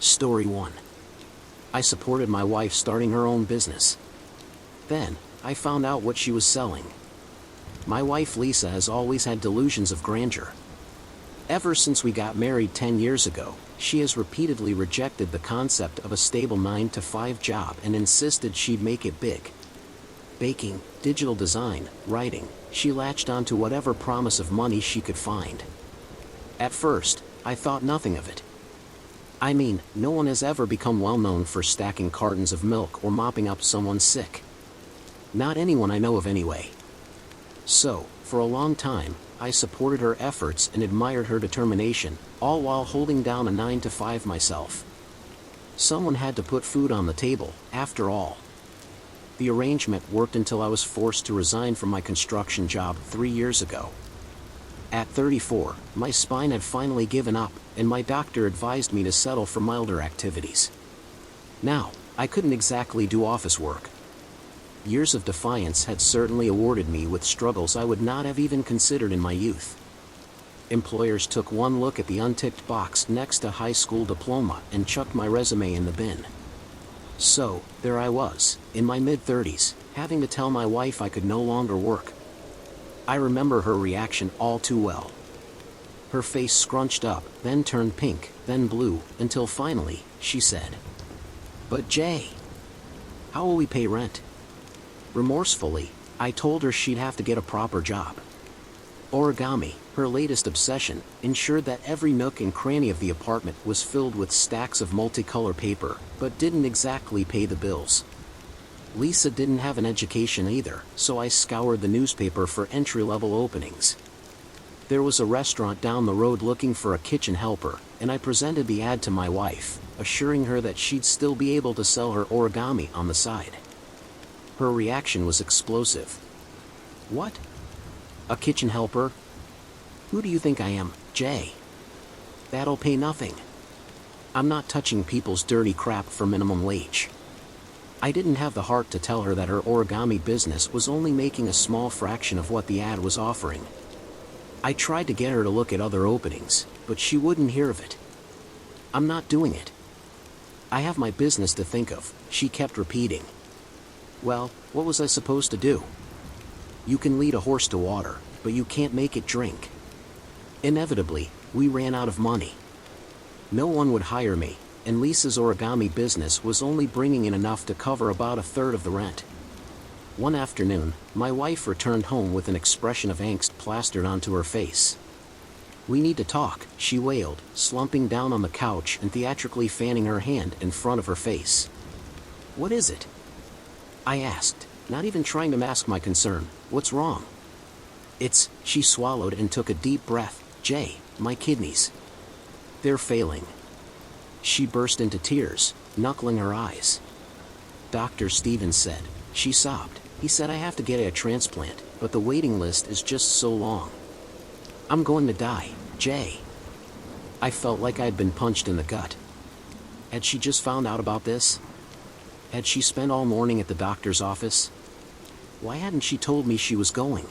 Story 1. I supported my wife starting her own business. Then, I found out what she was selling. My wife Lisa has always had delusions of grandeur. Ever since we got married 10 years ago, she has repeatedly rejected the concept of a stable 9-to-5 job and insisted she'd make it big. Baking, digital design, writing, she latched onto whatever promise of money she could find. At first, I thought nothing of it. I mean, no one has ever become well known for stacking cartons of milk or mopping up someone sick. Not anyone I know of anyway. So, for a long time, I supported her efforts and admired her determination, all while holding down a 9-to-5 myself. Someone had to put food on the table, after all. The arrangement worked until I was forced to resign from my construction job 3 years ago. At 34, my spine had finally given up, and my doctor advised me to settle for milder activities. Now, I couldn't exactly do office work. Years of defiance had certainly awarded me with struggles I would not have even considered in my youth. Employers took one look at the unticked box next to high school diploma and chucked my resume in the bin. So, there I was, in my mid-30s, having to tell my wife I could no longer work. I remember her reaction all too well. Her face scrunched up, then turned pink, then blue, until finally, she said, "But Jay, how will we pay rent?" Remorsefully, I told her she'd have to get a proper job. Origami, her latest obsession, ensured that every nook and cranny of the apartment was filled with stacks of multicolor paper, but didn't exactly pay the bills. Lisa didn't have an education either, so I scoured the newspaper for entry-level openings. There was a restaurant down the road looking for a kitchen helper, and I presented the ad to my wife, assuring her that she'd still be able to sell her origami on the side. Her reaction was explosive. "What? A kitchen helper? Who do you think I am, Jay? That'll pay nothing. I'm not touching people's dirty crap for minimum wage." I didn't have the heart to tell her that her origami business was only making a small fraction of what the ad was offering. I tried to get her to look at other openings, but she wouldn't hear of it. "I'm not doing it. I have my business to think of," she kept repeating. Well, what was I supposed to do? You can lead a horse to water, but you can't make it drink. Inevitably, we ran out of money. No one would hire me, and Lisa's origami business was only bringing in enough to cover about a third of the rent. One afternoon, my wife returned home with an expression of angst plastered onto her face. "We need to talk," she wailed, slumping down on the couch and theatrically fanning her hand in front of her face. "What is it?" I asked, not even trying to mask my concern. "What's wrong?" She swallowed and took a deep breath. "Jay, my kidneys. They're failing." She burst into tears, knuckling her eyes. "Dr. Stevens said," she sobbed. "He said I have to get a transplant, but the waiting list is just so long. I'm going to die, Jay." I felt like I'd been punched in the gut. Had she just found out about this? Had she spent all morning at the doctor's office? Why hadn't she told me she was going?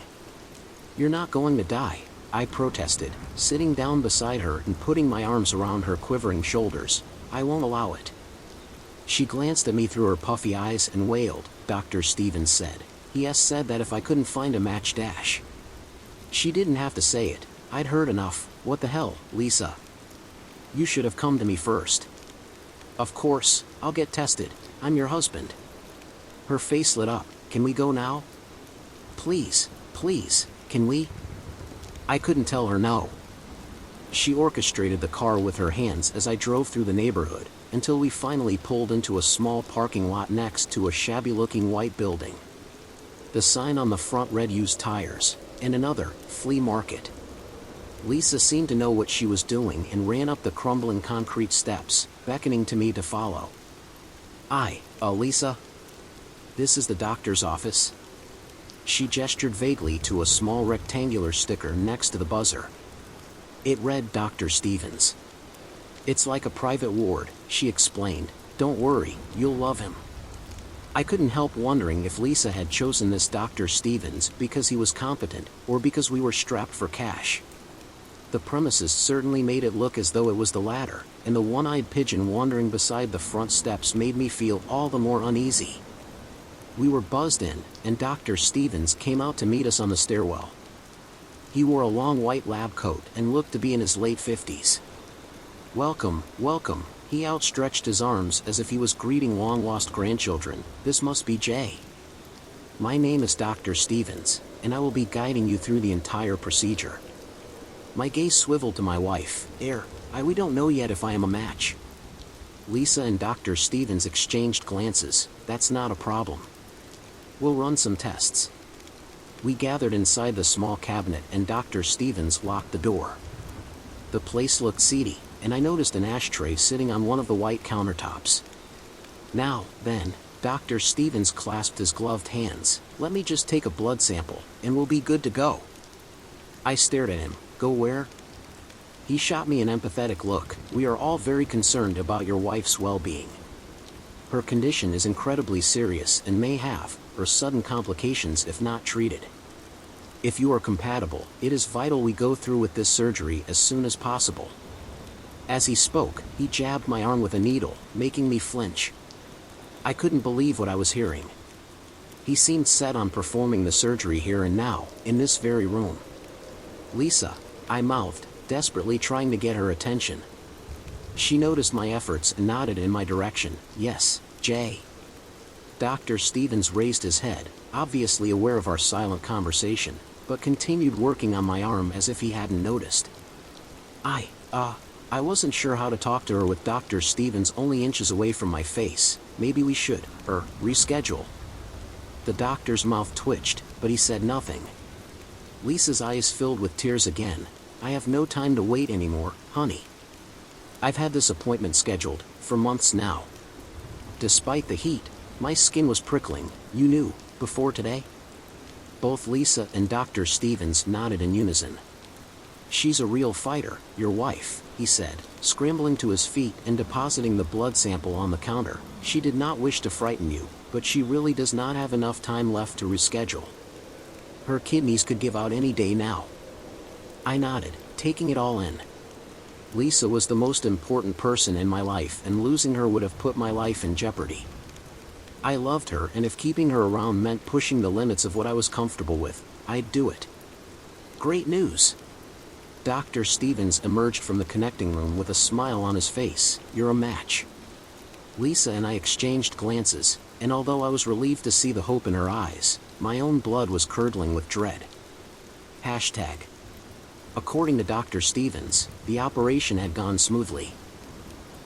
"You're not going to die," I protested, sitting down beside her and putting my arms around her quivering shoulders. "I won't allow it." She glanced at me through her puffy eyes and wailed. "Dr. Stevens said. He has said that if I couldn't find a match dash." She didn't have to say it. I'd heard enough. "What the hell, Lisa? You should have come to me first." "Of course, I'll get tested. I'm your husband." Her face lit up. "Can we go now? Please, please, can we?" I couldn't tell her no. She orchestrated the car with her hands as I drove through the neighborhood, until we finally pulled into a small parking lot next to a shabby-looking white building. The sign on the front read "Used Tires," and another, "Flea Market." Lisa seemed to know what she was doing and ran up the crumbling concrete steps, beckoning to me to follow. Lisa? This is the doctor's office." She gestured vaguely to a small rectangular sticker next to the buzzer. It read Dr. Stevens. "It's like a private ward," she explained. "Don't worry, you'll love him." I couldn't help wondering if Lisa had chosen this Dr. Stevens because he was competent, or because we were strapped for cash. The premises certainly made it look as though it was the latter, and the one-eyed pigeon wandering beside the front steps made me feel all the more uneasy. We were buzzed in, and Dr. Stevens came out to meet us on the stairwell. He wore a long white lab coat and looked to be in his late 50s. "Welcome, welcome," he outstretched his arms as if he was greeting long-lost grandchildren. "This must be Jay. My name is Dr. Stevens, and I will be guiding you through the entire procedure." My gaze swiveled to my wife. We don't know yet if I am a match." Lisa and Dr. Stevens exchanged glances. "That's not a problem. We'll run some tests." We gathered inside the small cabinet and Dr. Stevens locked the door. The place looked seedy, and I noticed an ashtray sitting on one of the white countertops. "Now, then," Dr. Stevens clasped his gloved hands, "let me just take a blood sample, and we'll be good to go." I stared at him. "Go where?" He shot me an empathetic look. "We are all very concerned about your wife's well-being. Her condition is incredibly serious and may have sudden complications if not treated. If you are compatible, it is vital we go through with this surgery as soon as possible." As he spoke, he jabbed my arm with a needle, making me flinch. I couldn't believe what I was hearing. He seemed set on performing the surgery here and now, in this very room. "Lisa," I mouthed, desperately trying to get her attention. She noticed my efforts and nodded in my direction. "Yes, Jay." Dr. Stevens raised his head, obviously aware of our silent conversation, but continued working on my arm as if he hadn't noticed. I wasn't sure how to talk to her with Dr. Stevens only inches away from my face. "Maybe we should, reschedule." The doctor's mouth twitched, but he said nothing. Lisa's eyes filled with tears again. "I have no time to wait anymore, honey. I've had this appointment scheduled for months now." Despite the heat, my skin was prickling. "You knew before today?" Both Lisa and Dr. Stevens nodded in unison. "She's a real fighter, your wife," he said, scrambling to his feet and depositing the blood sample on the counter. "She did not wish to frighten you, but she really does not have enough time left to reschedule. Her kidneys could give out any day now." I nodded, taking it all in. Lisa was the most important person in my life, and losing her would have put my life in jeopardy. I loved her, and if keeping her around meant pushing the limits of what I was comfortable with, I'd do it. "Great news." Dr. Stevens emerged from the connecting room with a smile on his face. "You're a match." Lisa and I exchanged glances, and although I was relieved to see the hope in her eyes, my own blood was curdling with dread. Hashtag. According to Dr. Stevens, the operation had gone smoothly.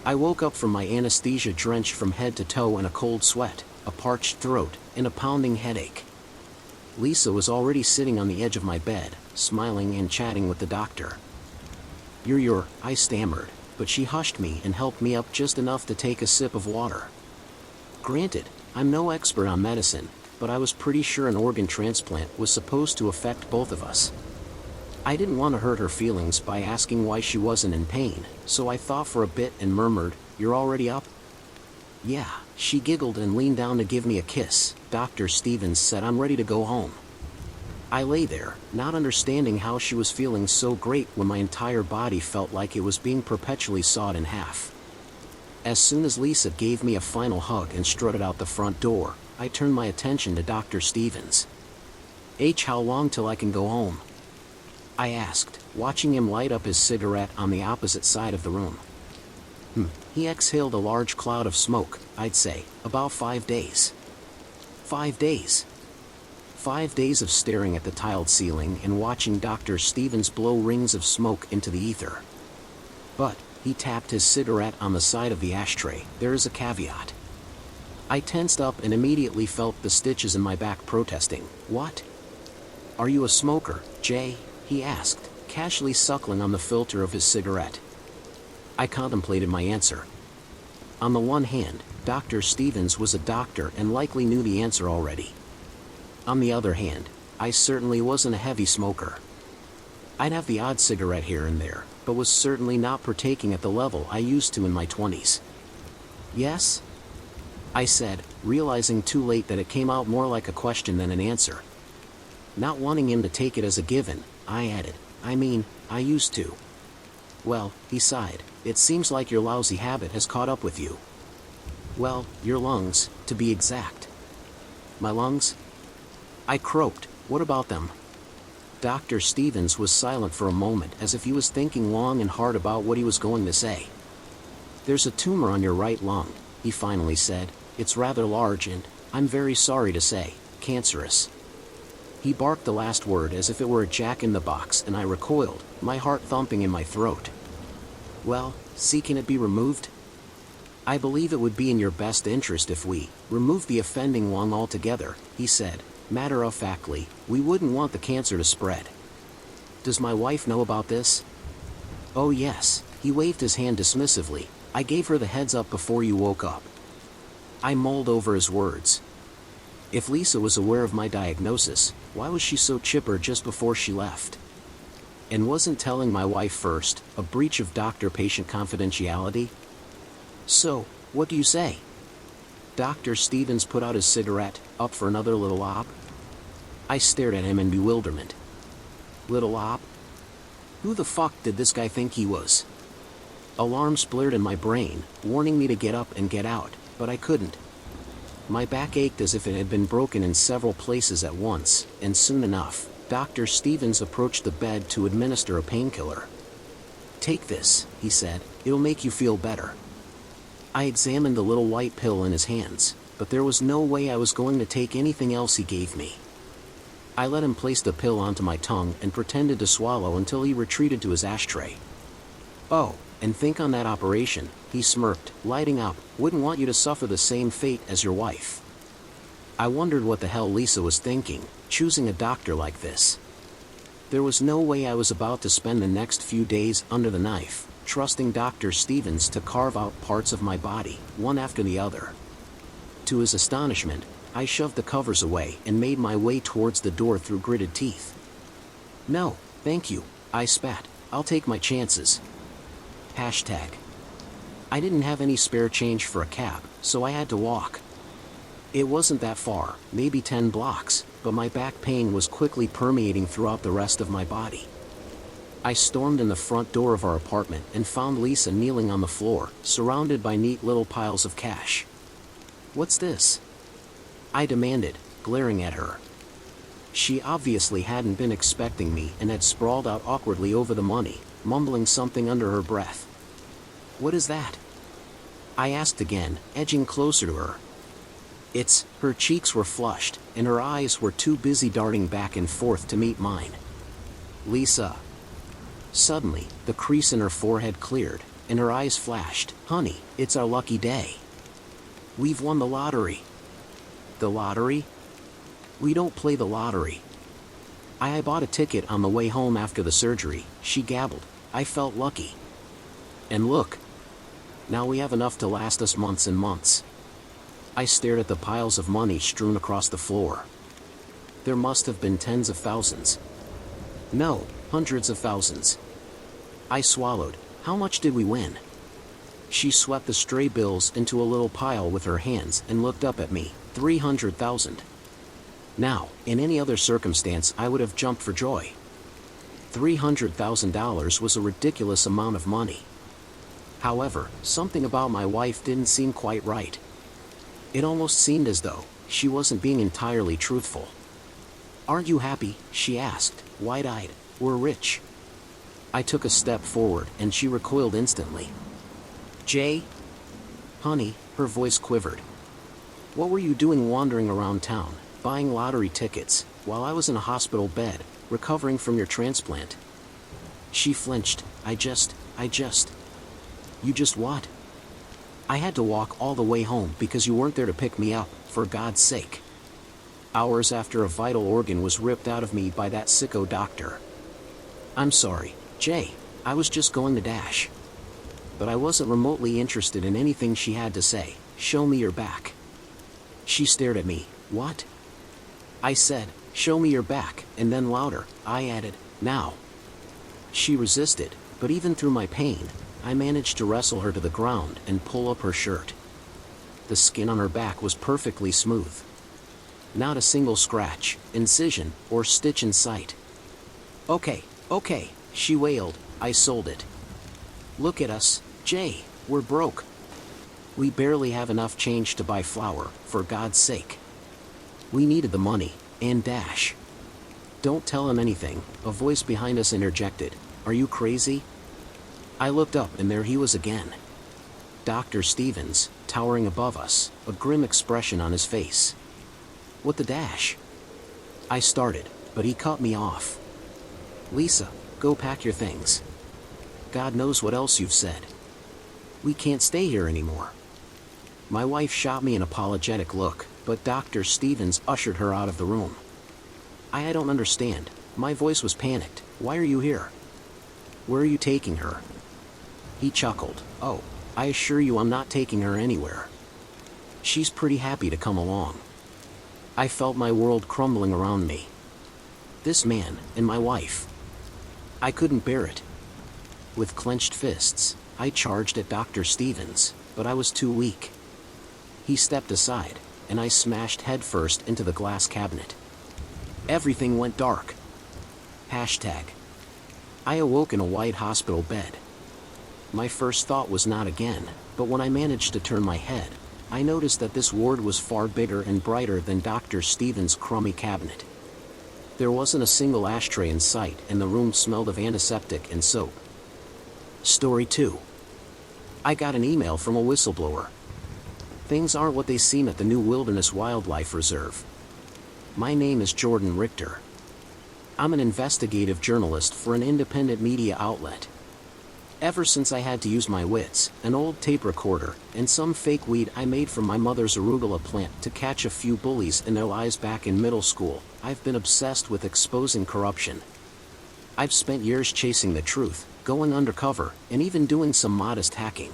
I woke up from my anesthesia drenched from head to toe in a cold sweat, a parched throat, and a pounding headache. Lisa was already sitting on the edge of my bed, smiling and chatting with the doctor. I stammered, but she hushed me and helped me up just enough to take a sip of water. Granted, I'm no expert on medicine, but I was pretty sure an organ transplant was supposed to affect both of us. I didn't want to hurt her feelings by asking why she wasn't in pain, so I thought for a bit and murmured, "You're already up?" "Yeah," she giggled and leaned down to give me a kiss. Dr. Stevens said I'm ready to go home. I lay there, not understanding how she was feeling so great when my entire body felt like it was being perpetually sawed in half. As soon as Lisa gave me a final hug and strutted out the front door, I turned my attention to Dr. Stevens. "How long till I can go home?" I asked, watching him light up his cigarette on the opposite side of the room. He exhaled a large cloud of smoke. "I'd say, about 5 days. 5 days. 5 days of staring at the tiled ceiling and watching Dr. Stevens blow rings of smoke into the ether. But, he tapped his cigarette on the side of the ashtray, "there is a caveat." I tensed up and immediately felt the stitches in my back protesting. "What? Are you a smoker, Jay?" he asked, casually suckling on the filter of his cigarette. I contemplated my answer. On the one hand, Dr. Stevens was a doctor and likely knew the answer already. On the other hand, I certainly wasn't a heavy smoker. I'd have the odd cigarette here and there, but was certainly not partaking at the level I used to in my 20s. "Yes?" I said, realizing too late that it came out more like a question than an answer. Not wanting him to take it as a given, I added, I mean, I used to. Well, he sighed, it seems like your lousy habit has caught up with you. Well, your lungs, to be exact. My lungs? I croaked, what about them? Dr. Stevens was silent for a moment as if he was thinking long and hard about what he was going to say. There's a tumor on your right lung, he finally said. It's rather large and, I'm very sorry to say, cancerous. He barked the last word as if it were a jack-in-the-box, and I recoiled, my heart thumping in my throat. Well, see, can it be removed? I believe it would be in your best interest if we removed the offending lung altogether, he said. Matter-of-factly, we wouldn't want the cancer to spread. Does my wife know about this? Oh yes, he waved his hand dismissively. I gave her the heads up before you woke up. I mulled over his words. If Lisa was aware of my diagnosis, why was she so chipper just before she left? And wasn't telling my wife first a breach of doctor-patient confidentiality? So, what do you say? Dr. Stevens put out his cigarette, up for another little op. I stared at him in bewilderment. Little op? Who the fuck did this guy think he was? Alarms blared in my brain, warning me to get up and get out, but I couldn't. My back ached as if it had been broken in several places at once, and soon enough, Dr. Stevens approached the bed to administer a painkiller. Take this, he said, it'll make you feel better. I examined the little white pill in his hands, but there was no way I was going to take anything else he gave me. I let him place the pill onto my tongue and pretended to swallow until he retreated to his ashtray. Oh, and think on that operation, he smirked, lighting up, wouldn't want you to suffer the same fate as your wife. I wondered what the hell Lisa was thinking, choosing a doctor like this. There was no way I was about to spend the next few days under the knife, trusting Dr. Stevens to carve out parts of my body, one after the other. To his astonishment, I shoved the covers away and made my way towards the door through gritted teeth. No, thank you, I spat, I'll take my chances. Hashtag. I didn't have any spare change for a cab, so I had to walk. It wasn't that far, maybe 10 blocks, but my back pain was quickly permeating throughout the rest of my body. I stormed in the front door of our apartment and found Lisa kneeling on the floor, surrounded by neat little piles of cash. What's this? I demanded, glaring at her. She obviously hadn't been expecting me and had sprawled out awkwardly over the money, mumbling something under her breath. What is that? I asked again, edging closer to her. Her cheeks were flushed, and her eyes were too busy darting back and forth to meet mine. Lisa. Suddenly, the crease in her forehead cleared, and her eyes flashed. Honey, it's our lucky day. We've won the lottery. The lottery? We don't play the lottery. I bought a ticket on the way home after the surgery, she gabbled. I felt lucky. And look. Now we have enough to last us months and months. I stared at the piles of money strewn across the floor. There must have been tens of thousands. No, hundreds of thousands. I swallowed. How much did we win? She swept the stray bills into a little pile with her hands and looked up at me. 300,000. Now, in any other circumstance I would have jumped for joy. $300,000 was a ridiculous amount of money. However, something about my wife didn't seem quite right. It almost seemed as though she wasn't being entirely truthful. Aren't you happy? She asked, wide-eyed. We're rich. I took a step forward and she recoiled instantly. Jay? Honey, her voice quivered. What were you doing wandering around town, buying lottery tickets, while I was in a hospital bed, recovering from your transplant? She flinched. You just what? I had to walk all the way home because you weren't there to pick me up, for God's sake. Hours after a vital organ was ripped out of me by that sicko doctor. I'm sorry, Jay, I was just going to dash. But I wasn't remotely interested in anything she had to say. Show me your back. She stared at me. What? I said, show me your back, and then louder, I added, now. She resisted, but even through my pain, I managed to wrestle her to the ground and pull up her shirt. The skin on her back was perfectly smooth. Not a single scratch, incision, or stitch in sight. Okay, Okay, she wailed, I sold it. Look at us, Jay, we're broke. We barely have enough change to buy flour, for God's sake. We needed the money, and dash. Don't tell him anything, a voice behind us interjected. Are you crazy? I looked up and there he was again. Dr. Stevens, towering above us, a grim expression on his face. What the dash? I started, but he cut me off. Lisa, go pack your things. God knows what else you've said. We can't stay here anymore. My wife shot me an apologetic look, but Dr. Stevens ushered her out of the room. I don't understand. My voice was panicked. Why are you here? Where are you taking her? He chuckled. Oh, I assure you I'm not taking her anywhere. She's pretty happy to come along. I felt my world crumbling around me. This man, and my wife. I couldn't bear it. With clenched fists, I charged at Dr. Stevens, but I was too weak. He stepped aside, and I smashed headfirst into the glass cabinet. Everything went dark. Hashtag. I awoke in a white hospital bed. My first thought was not again, but when I managed to turn my head, I noticed that this ward was far bigger and brighter than Dr. Stevens' crummy cabinet. There wasn't a single ashtray in sight, and the room smelled of antiseptic and soap. Story 2. I got an email from a whistleblower. Things aren't what they seem at the new Wilderness Wildlife Reserve. My name is Jordan Richter. I'm an investigative journalist for an independent media outlet. Ever since I had to use my wits, an old tape recorder, and some fake weed I made from my mother's arugula plant to catch a few bullies in their lies back in middle school, I've been obsessed with exposing corruption. I've spent years chasing the truth, going undercover, and even doing some modest hacking.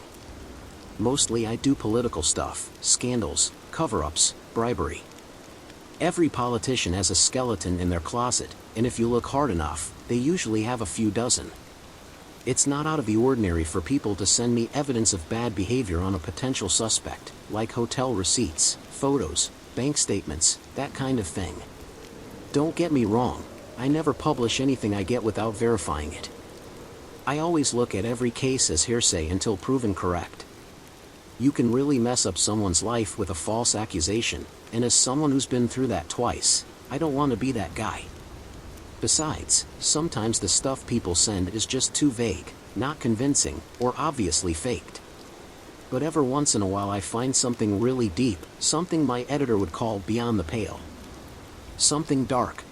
Mostly I do political stuff, scandals, cover-ups, bribery. Every politician has a skeleton in their closet, and if you look hard enough, they usually have a few dozen. It's not out of the ordinary for people to send me evidence of bad behavior on a potential suspect, like hotel receipts, photos, bank statements, that kind of thing. Don't get me wrong, I never publish anything I get without verifying it. I always look at every case as hearsay until proven correct. You can really mess up someone's life with a false accusation, and as someone who's been through that twice, I don't want to be that guy. Besides, sometimes the stuff people send is just too vague, not convincing, or obviously faked. But every once in a while I find something really deep, something my editor would call beyond the pale. Something dark.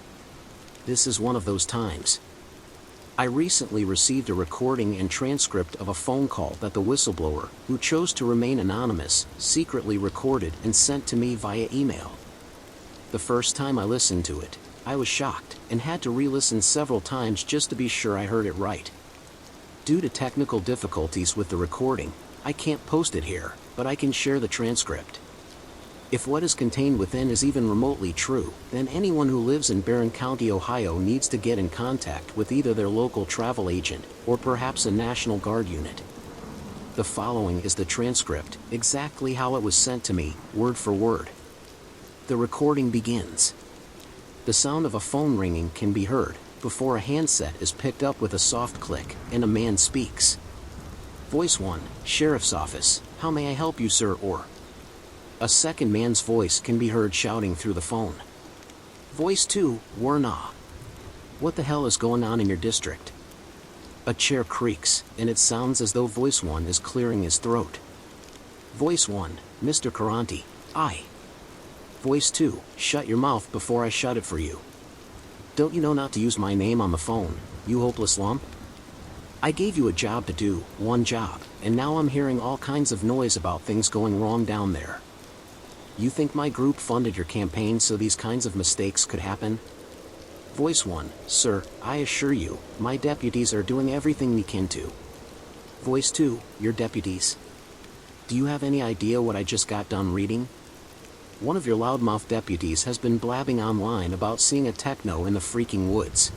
This is one of those times. I recently received a recording and transcript of a phone call that the whistleblower, who chose to remain anonymous, secretly recorded and sent to me via email. The first time I listened to it, I was shocked, and had to re-listen several times just to be sure I heard it right. Due to technical difficulties with the recording, I can't post it here, but I can share the transcript. If what is contained within is even remotely true, then anyone who lives in Barron County, Ohio needs to get in contact with either their local travel agent, or perhaps a National Guard unit. The following is the transcript, exactly how it was sent to me, word for word. The recording begins. The sound of a phone ringing can be heard, before a handset is picked up with a soft click, and a man speaks. Voice 1, Sheriff's Office, how may I help you, sir? Or a second man's voice can be heard shouting through the phone. Voice 2, Warnaw. What the hell is going on in your district? A chair creaks, and it sounds as though Voice 1 is clearing his throat. Voice 1, Mr. Caranti, aye. Voice 2, shut your mouth before I shut it for you. Don't you know not to use my name on the phone, you hopeless lump? I gave you a job to do, one job, and now I'm hearing all kinds of noise about things going wrong down there. You think my group funded your campaign so these kinds of mistakes could happen? Voice 1, sir, I assure you, my deputies are doing everything we can to. Voice 2, your deputies? Do you have any idea what I just got done reading? One of your loudmouth deputies has been blabbing online about seeing a techno in the freaking woods.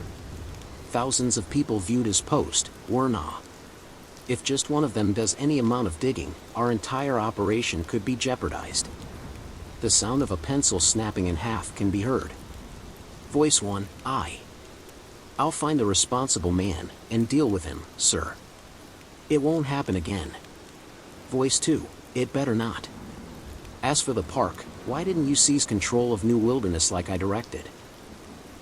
Thousands of people viewed his post, Warnaw. If just one of them does any amount of digging, our entire operation could be jeopardized. The sound of a pencil snapping in half can be heard. Voice 1, aye. I'll find the responsible man and deal with him, sir. It won't happen again. Voice 2, it better not. As for the park, why didn't you seize control of New Wilderness like I directed?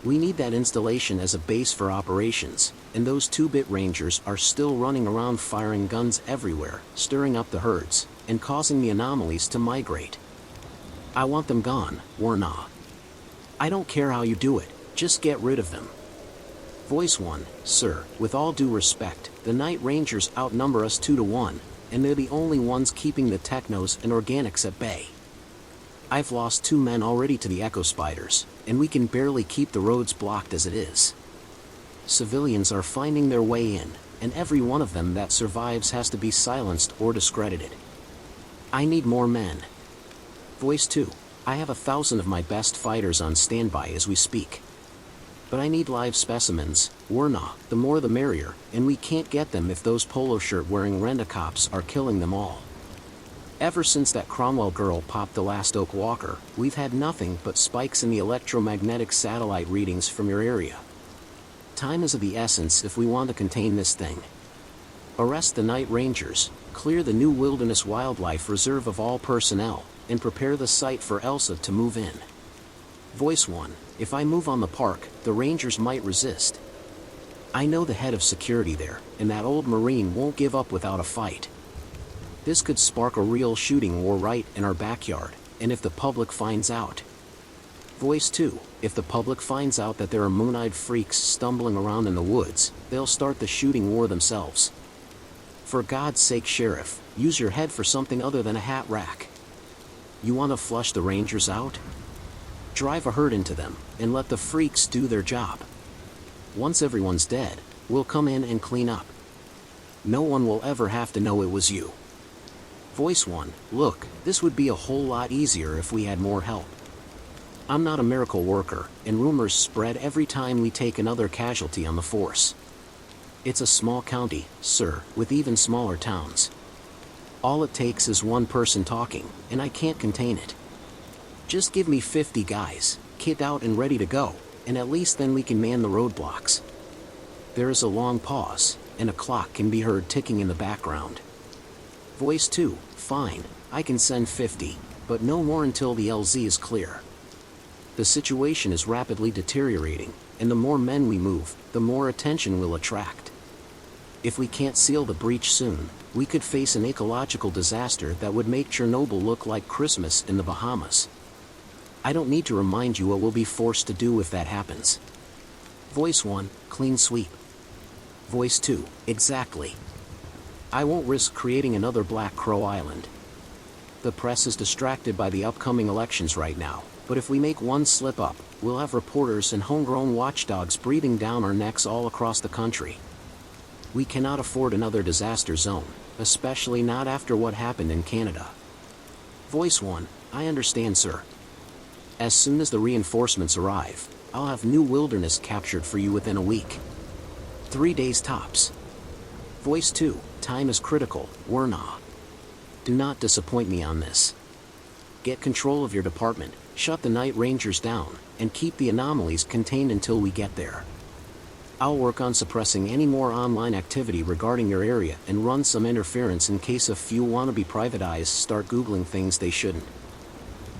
We need that installation as a base for operations, and those 2-bit rangers are still running around firing guns everywhere, stirring up the herds, and causing the anomalies to migrate. I want them gone, Warnaw. I don't care how you do it, just get rid of them. Voice 1, sir, with all due respect, the Night Rangers outnumber us 2-1, and they're the only ones keeping the technos and organics at bay. I've lost 2 men already to the Echo Spiders, and we can barely keep the roads blocked as it is. Civilians are finding their way in, and every one of them that survives has to be silenced or discredited. I need more men. Voice 2, I have 1,000 of my best fighters on standby as we speak. But I need live specimens, Warnaw, the more the merrier, and we can't get them if those polo shirt wearing rent-a-cops are killing them all. Ever since that Cromwell girl popped the last Oak Walker, we've had nothing but spikes in the electromagnetic satellite readings from your area. Time is of the essence if we want to contain this thing. Arrest the Night Rangers, clear the New Wilderness Wildlife Reserve of all personnel, and prepare the site for Elsa to move in. Voice 1, if I move on the park, the Rangers might resist. I know the head of security there, and that old Marine won't give up without a fight. This could spark a real shooting war right in our backyard, and if the public finds out. Voice 2, if the public finds out that there are moon-eyed freaks stumbling around in the woods, they'll start the shooting war themselves. For God's sake, Sheriff, use your head for something other than a hat rack. You want to flush the Rangers out? Drive a herd into them, and let the freaks do their job. Once everyone's dead, we'll come in and clean up. No one will ever have to know it was you. Voice 1, look, this would be a whole lot easier if we had more help. I'm not a miracle worker, and rumors spread every time we take another casualty on the force. It's a small county, sir, with even smaller towns. All it takes is one person talking, and I can't contain it. Just give me 50 guys, kit out and ready to go, and at least then we can man the roadblocks. There is a long pause, and a clock can be heard ticking in the background. Voice 2, fine, I can send 50, but no more until the LZ is clear. The situation is rapidly deteriorating, and the more men we move, the more attention we'll attract. If we can't seal the breach soon, we could face an ecological disaster that would make Chernobyl look like Christmas in the Bahamas. I don't need to remind you what we'll be forced to do if that happens. Voice 1, clean sweep. Voice 2, exactly. I won't risk creating another Black Crow Island. The press is distracted by the upcoming elections right now, but if we make one slip up, we'll have reporters and homegrown watchdogs breathing down our necks all across the country. We cannot afford another disaster zone, especially not after what happened in Canada. Voice 1, I understand, sir. As soon as the reinforcements arrive, I'll have New Wilderness captured for you within a week. 3 days tops. Voice 2, time is critical, Warnaw. Do not disappoint me on this. Get control of your department, shut the Night Rangers down, and keep the anomalies contained until we get there. I'll work on suppressing any more online activity regarding your area and run some interference in case a few wannabe private eyes start Googling things they shouldn't.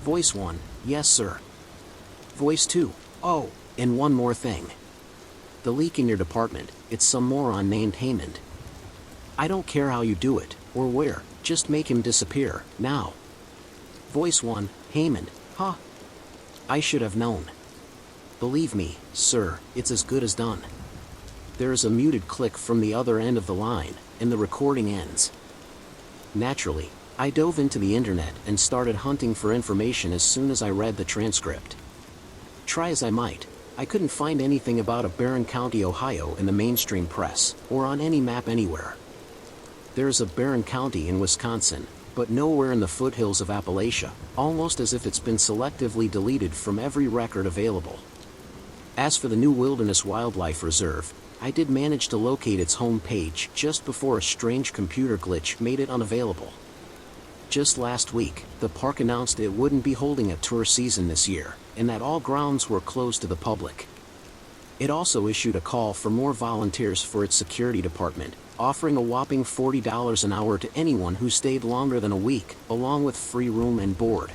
Voice 1, yes sir. Voice 2, oh, and one more thing. The leak in your department, it's some moron named Haymond. I don't care how you do it, or where, just make him disappear, now. Voice 1, Haymond, huh? I should have known. Believe me, sir, it's as good as done. There is a muted click from the other end of the line, and the recording ends. Naturally, I dove into the internet and started hunting for information as soon as I read the transcript. Try as I might, I couldn't find anything about a Barron County, Ohio in the mainstream press, or on any map anywhere. There's a Barron County in Wisconsin, but nowhere in the foothills of Appalachia, almost as if it's been selectively deleted from every record available. As for the New Wilderness Wildlife Reserve, I did manage to locate its home page just before a strange computer glitch made it unavailable. Just last week, the park announced it wouldn't be holding a tour season this year, and that all grounds were closed to the public. It also issued a call for more volunteers for its security department, offering a whopping $40 an hour to anyone who stayed longer than a week, along with free room and board.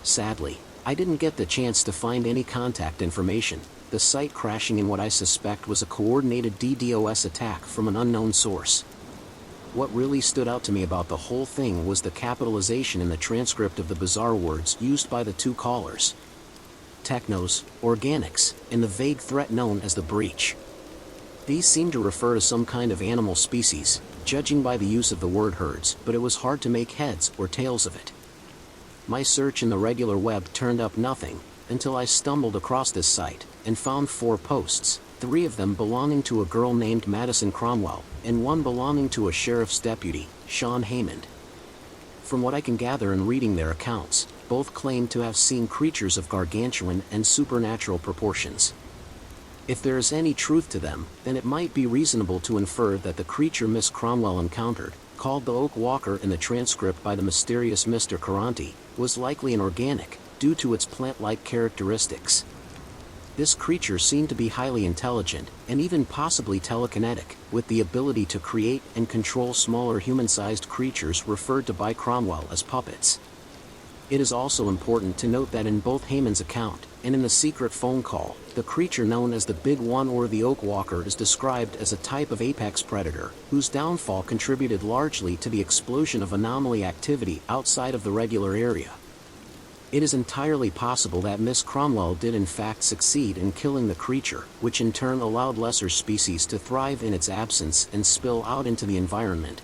Sadly, I didn't get the chance to find any contact information, the site crashing in what I suspect was a coordinated DDoS attack from an unknown source. What really stood out to me about the whole thing was the capitalization in the transcript of the bizarre words used by the two callers. Technos, organics, and the vague threat known as the breach. These seem to refer to some kind of animal species, judging by the use of the word herds, but it was hard to make heads or tails of it. My search in the regular web turned up nothing, until I stumbled across this site, and found 4 posts, 3 of them belonging to a girl named Madison Cromwell, and 1 belonging to a sheriff's deputy, Sean Haymond. From what I can gather in reading their accounts, both claim to have seen creatures of gargantuan and supernatural proportions. If there is any truth to them, then it might be reasonable to infer that the creature Miss Cromwell encountered, called the Oak Walker in the transcript by the mysterious Mr. Caranti, was likely an organic, due to its plant-like characteristics. This creature seemed to be highly intelligent, and even possibly telekinetic, with the ability to create and control smaller human-sized creatures referred to by Cromwell as puppets. It is also important to note that in both Haymond's account, and in the secret phone call, the creature known as the Big One or the Oak Walker is described as a type of apex predator, whose downfall contributed largely to the explosion of anomaly activity outside of the regular area. It is entirely possible that Miss Cromwell did in fact succeed in killing the creature, which in turn allowed lesser species to thrive in its absence and spill out into the environment.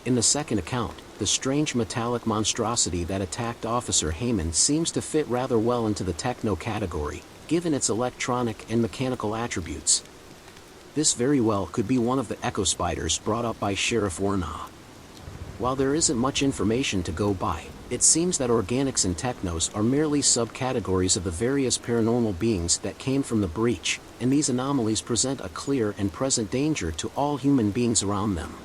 In the second account, the strange metallic monstrosity that attacked Officer Haymond seems to fit rather well into the techno category, given its electronic and mechanical attributes. This very well could be one of the echo spiders brought up by Sheriff Warnaw. While there isn't much information to go by, it seems that organics and technos are merely subcategories of the various paranormal beings that came from the breach, and these anomalies present a clear and present danger to all human beings around them.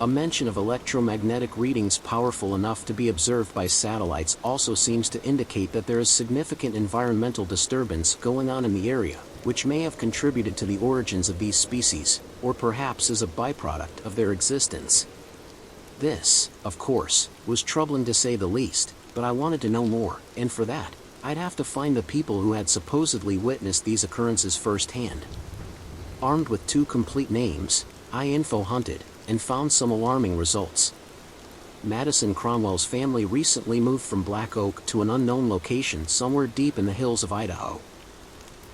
A mention of electromagnetic readings powerful enough to be observed by satellites also seems to indicate that there is significant environmental disturbance going on in the area, which may have contributed to the origins of these species, or perhaps is a byproduct of their existence. This, of course, was troubling to say the least, but I wanted to know more, and for that, I'd have to find the people who had supposedly witnessed these occurrences firsthand. Armed with 2 complete names, I info hunted, and found some alarming results. Madison Cromwell's family recently moved from Black Oak to an unknown location somewhere deep in the hills of Idaho.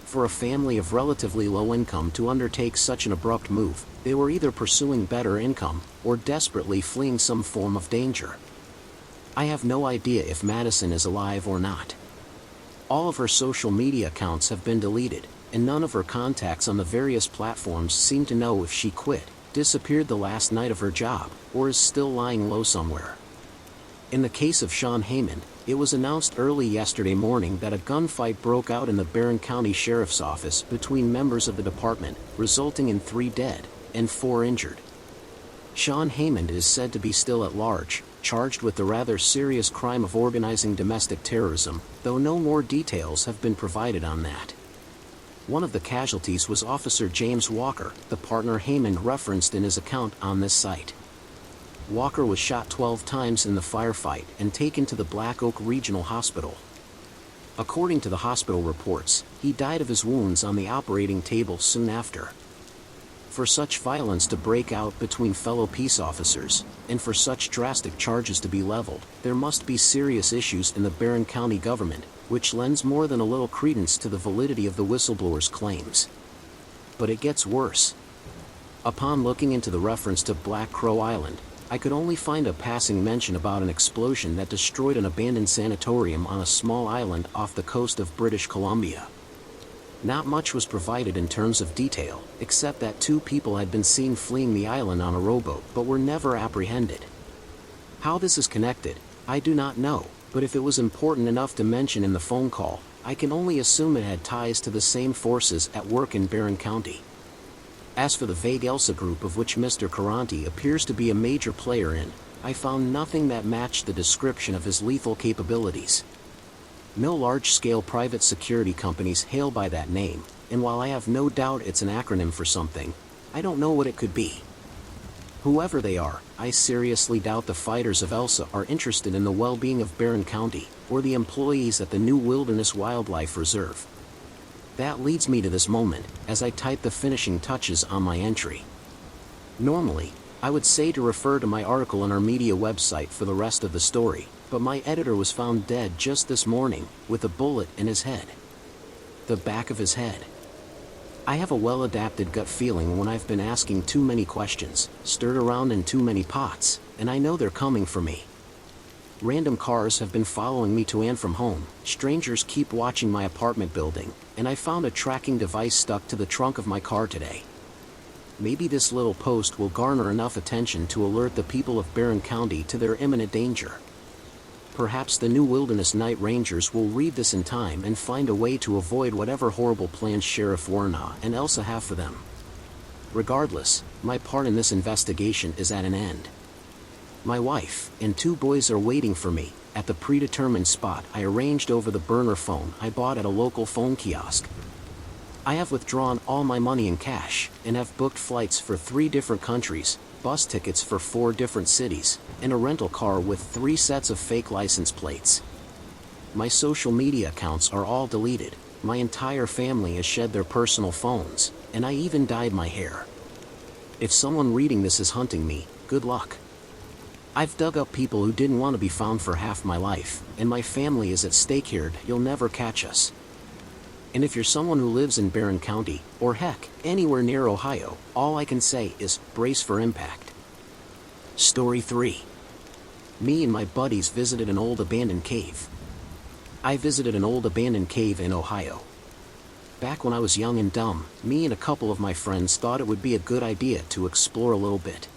For a family of relatively low income to undertake such an abrupt move, they were either pursuing better income, or desperately fleeing some form of danger. I have no idea if Madison is alive or not. All of her social media accounts have been deleted, and none of her contacts on the various platforms seem to know if she quit, disappeared the last night of her job, or is still lying low somewhere. In the case of Sean Haymond, it was announced early yesterday morning that a gunfight broke out in the Barron County Sheriff's Office between members of the department, resulting in 3 dead and 4 injured. Sean Haymond is said to be still at large, charged with the rather serious crime of organizing domestic terrorism, though no more details have been provided on that. One of the casualties was Officer James Walker, the partner Haymond referenced in his account on this site. Walker was shot 12 times in the firefight and taken to the Black Oak Regional Hospital. According to the hospital reports, he died of his wounds on the operating table soon after. For such violence to break out between fellow peace officers, and for such drastic charges to be leveled, there must be serious issues in the Barron County government, which lends more than a little credence to the validity of the whistleblower's claims. But it gets worse. Upon looking into the reference to Black Crow Island, I could only find a passing mention about an explosion that destroyed an abandoned sanatorium on a small island off the coast of British Columbia. Not much was provided in terms of detail, except that 2 people had been seen fleeing the island on a rowboat but were never apprehended. How this is connected, I do not know, but if it was important enough to mention in the phone call, I can only assume it had ties to the same forces at work in Barron County. As for the vague Elsa group of which Mr. Caranti appears to be a major player in, I found nothing that matched the description of his lethal capabilities. No large-scale private security companies hail by that name, and while I have no doubt it's an acronym for something, I don't know what it could be. Whoever they are, I seriously doubt the fighters of Elsa are interested in the well-being of Barron County, or the employees at the new Wilderness Wildlife Reserve. That leads me to this moment, as I type the finishing touches on my entry. Normally, I would say to refer to my article on our media website for the rest of the story, but my editor was found dead just this morning, with a bullet in his head. The back of his head. I have a well-adapted gut feeling when I've been asking too many questions, stirred around in too many pots, and I know they're coming for me. Random cars have been following me to and from home, strangers keep watching my apartment building, and I found a tracking device stuck to the trunk of my car today. Maybe this little post will garner enough attention to alert the people of Barron County to their imminent danger. Perhaps the new Wilderness Night Rangers will read this in time and find a way to avoid whatever horrible plans Sheriff Warna and Elsa have for them. Regardless, my part in this investigation is at an end. My wife and 2 boys are waiting for me at the predetermined spot I arranged over the burner phone I bought at a local phone kiosk. I have withdrawn all my money in cash and have booked flights for 3 different countries, bus tickets for 4 different cities, and a rental car with 3 sets of fake license plates. My social media accounts are all deleted, my entire family has shed their personal phones, and I even dyed my hair. If someone reading this is hunting me, good luck. I've dug up people who didn't want to be found for half my life, and my family is at stake here. You'll never catch us. And if you're someone who lives in Barron County, or heck, anywhere near Ohio, all I can say is, brace for impact. Story 3. Me and my buddies visited an old abandoned cave. I visited an old abandoned cave in Ohio. Back when I was young and dumb, me and a couple of my friends thought it would be a good idea to explore a little bit.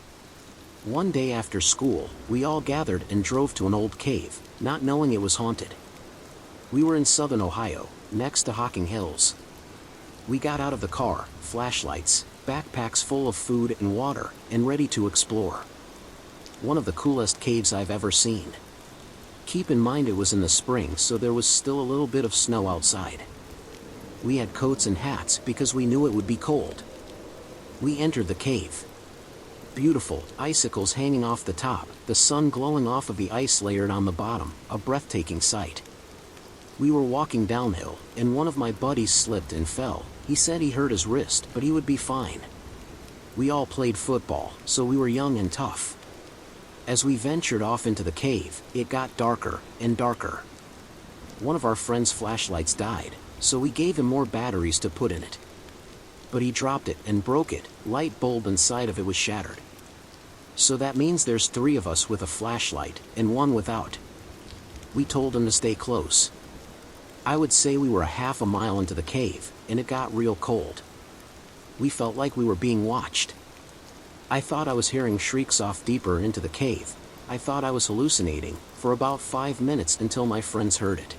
One day after school, we all gathered and drove to an old cave, not knowing it was haunted. We were in southern Ohio, next to Hocking Hills. We got out of the car, flashlights, backpacks full of food and water, and ready to explore. One of the coolest caves I've ever seen. Keep in mind it was in the spring, so there was still a little bit of snow outside. We had coats and hats because we knew it would be cold. We entered the cave. Beautiful, icicles hanging off the top, the sun glowing off of the ice layered on the bottom, a breathtaking sight. We were walking downhill, and one of my buddies slipped and fell. He said he hurt his wrist, but he would be fine. We all played football, so we were young and tough. As we ventured off into the cave, it got darker and darker. One of our friend's flashlights died, so we gave him more batteries to put in it. But he dropped it and broke it. Light bulb inside of it was shattered. So that means there's 3 of us with a flashlight, and 1 without. We told him to stay close. I would say we were a half a mile into the cave, and it got real cold. We felt like we were being watched. I thought I was hearing shrieks off deeper into the cave. I thought I was hallucinating, for about 5 minutes until my friends heard it.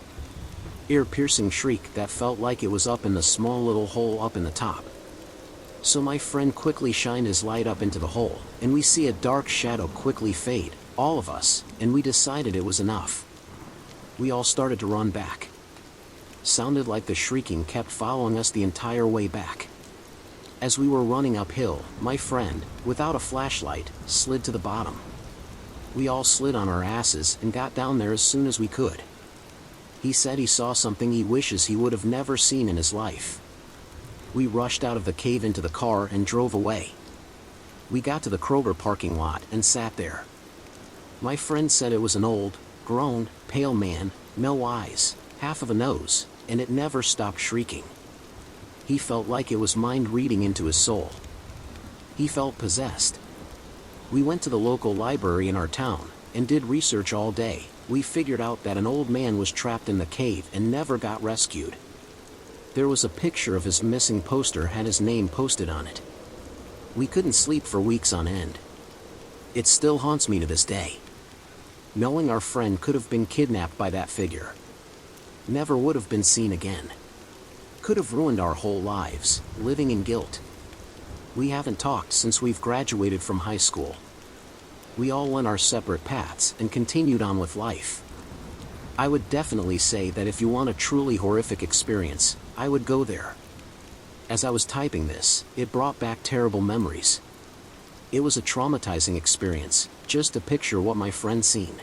Ear-piercing shriek that felt like it was up in the small little hole up in the top. So my friend quickly shined his light up into the hole, and we see a dark shadow quickly fade, all of us, and we decided it was enough. We all started to run back. Sounded like the shrieking kept following us the entire way back. As we were running uphill, my friend, without a flashlight, slid to the bottom. We all slid on our asses and got down there as soon as we could. He said he saw something he wishes he would have never seen in his life. We rushed out of the cave into the car and drove away. We got to the Kroger parking lot and sat there. My friend said it was an old, grown, pale man, no eyes, half of a nose, and it never stopped shrieking. He felt like it was mind reading into his soul. He felt possessed. We went to the local library in our town and did research all day. We figured out that an old man was trapped in the cave and never got rescued. There was a picture of his missing poster had his name posted on it. We couldn't sleep for weeks on end. It still haunts me to this day. Knowing our friend could have been kidnapped by that figure. Never would have been seen again. Could have ruined our whole lives, living in guilt. We haven't talked since we've graduated from high school. We all went our separate paths and continued on with life. I would definitely say that if you want a truly horrific experience, I would go there. As I was typing this, it brought back terrible memories. It was a traumatizing experience, just to picture what my friend seen.